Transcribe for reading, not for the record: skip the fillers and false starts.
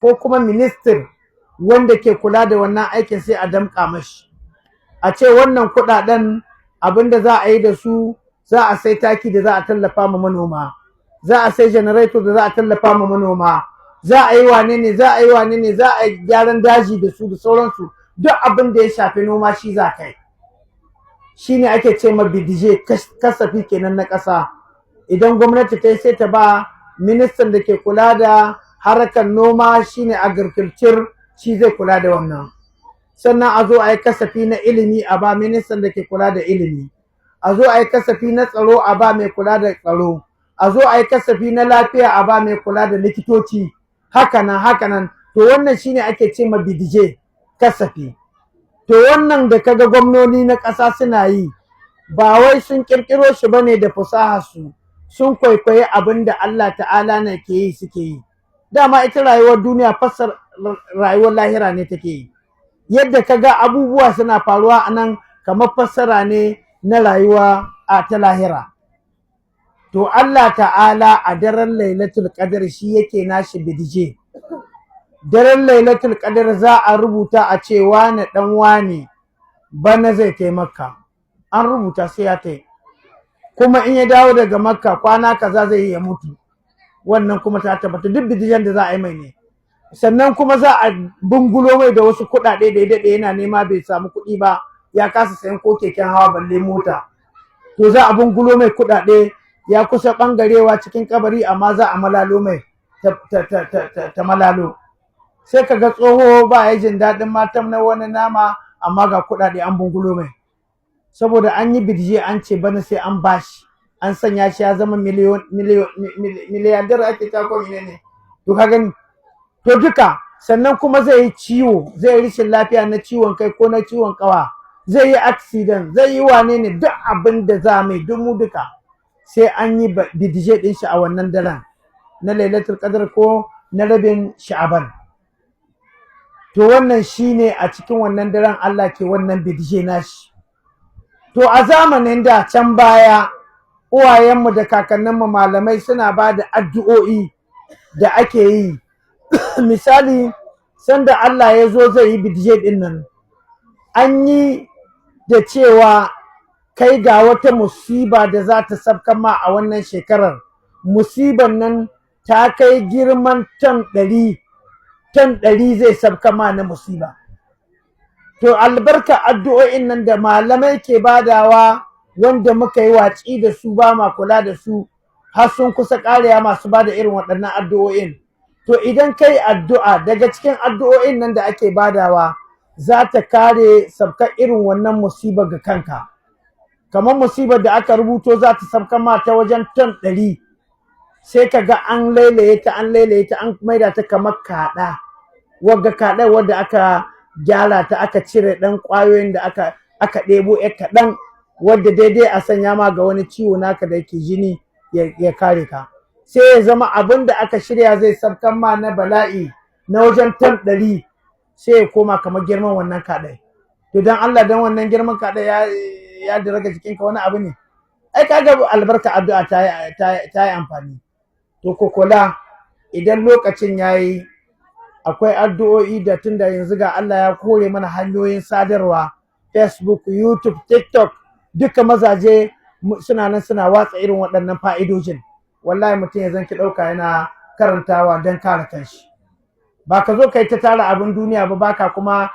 ko kuma minister wanda ke kula da wannan aikin sai a damƙa mashi a ce wannan kuɗaɗen abinda za a yi da su za a sai taki da za a tallafa ma manoma, za a sai generator da za a tallafa ma manoma, za a yi wane ne za a yi gyaran daji da su da sauransu, duk abin da ya shafi noma shi za kai. Shi ne ake ce ma bidije, kasafi kenan na ƙasa. Idan gwamnati ta yi sai ta ba ministan da ke kula da harkar noma shine agriculture, shi zai kula da wannan. Sannan a zo a yi kasafi na ilimi a ba ministan da ke kula da ilimi, a zo a yi kasafi na tsaro a ba mai kula da tsaro, a zo a yi kasafi na lafiya a ba mai kula da likitoci, hakanan. To wannan shine ake ce ma bidije, kasafi. To wannan da kaga gwamnoni na ƙasa suna yi ba wai sun ƙirƙiro shi bane da fasahar su, sun kwaikwayi abin da Allah ta'ala na ke yi suke yi. Dama ita rayuwar duniya fassar rayuwar lahira ne take yi. Yadda kaga abubuwa suna faruwa a nan kamar fassara ne na rayuwa a ta lahira. To Allah ta'ala a daren Lailatul Qadr shi yake nashi bidije. Daren Lailatul Qadr za a rubuta a ce wane dan wane bana zai kai Makka. An rubuta sai ya tai. Kuma in ya dawo daga Makka kwana kaza zai ya mutu. Wannan kuma ta tabbata duk bidijen da za a yi mai ne. Sannan kuma za a bungulo mai da wasu kuɗaɗe da ya daɗe yana nema bai samu kuɗi ba, ya kasa sayan ko keken hawa balle mota. To za a bungulo mai kuɗaɗe, ya kusa ɓangarewa cikin kabari amma za a malalo mai ta malalo. Sai ka ga tsoho ba ya jin daɗin matan na wani nama amma ga kuɗaɗe an bungulo mai. Saboda an yi bidije an ce bana sai an bashi, an sanya shi ya zama miliyandar ake tako ne. To ka gani, to duka sannan kuma zai yi ciwo, zai yi rashin lafiya na ciwon kai ko na ciwon kawa, zai yi accident, zai yi wane ne, duk abin da za mai mu duka sai an yi bidije ɗin shi a wannan daren na Lailatul Qadr ko na rabin Sha'aban. To wannan shine a cikin wannan daren Allah ke wannan bidije nashi. To a zamanin da can baya uwayenmu da kakanninmu malamai suna ba da addu'o'i da ake yi. Misali sanda Allah ya zo zai yi bidije ɗin nan, an yi da cewa kai ga wata musiba da za ta sabkan ma a wannan shekarar. Musiban nan ta kai girman tan 100 zai sabkan ma na musiba. To albarka addu'o'in nan da malamai ke badawa wanda muka yi watsi da su ba ma kula da su har sun kusa ƙarewa masu bada irin waɗannan addu'o'in. To idan kai addu'a daga cikin addu'o'in nan da ake badawa za ta kare sabkar irin wannan musibar ga kanka. Kamar musibar da aka rubuto za ta sabkar ma ta wajen ton 100, sai ka ga an lailaye ta an maida ta kamar kaɗa. Wagga kaɗa wadda aka gyara ta aka cire ɗan ƙwayoyin da aka ɗebo kaɗan wadda daidai a sanya ma ga wani ciwo naka da yake jini ya kare ka. Sai ya zama abin da aka shirya zai sabkan ma na bala'i na wajen ton 100 sai ya koma kamar girman wannan kaɗai. To don Allah don wannan girman kaɗai ya diraga jikinka wani abu ne. Ai kaga albarka addu'a ta yi amfani. To ko kula idan lokacin yayi akwai addu'o'i da tunda yanzu ga Allah ya kore mana hanyoyin sadarwa, Facebook, YouTube, TikTok, duka mazaje suna nan suna watsa irin waɗannan fa'idojin. Wallahi mutum ya zanki ɗauka yana karantawa don kare kanshi. Ba ka zo kai ta tara abin duniya ba baka kuma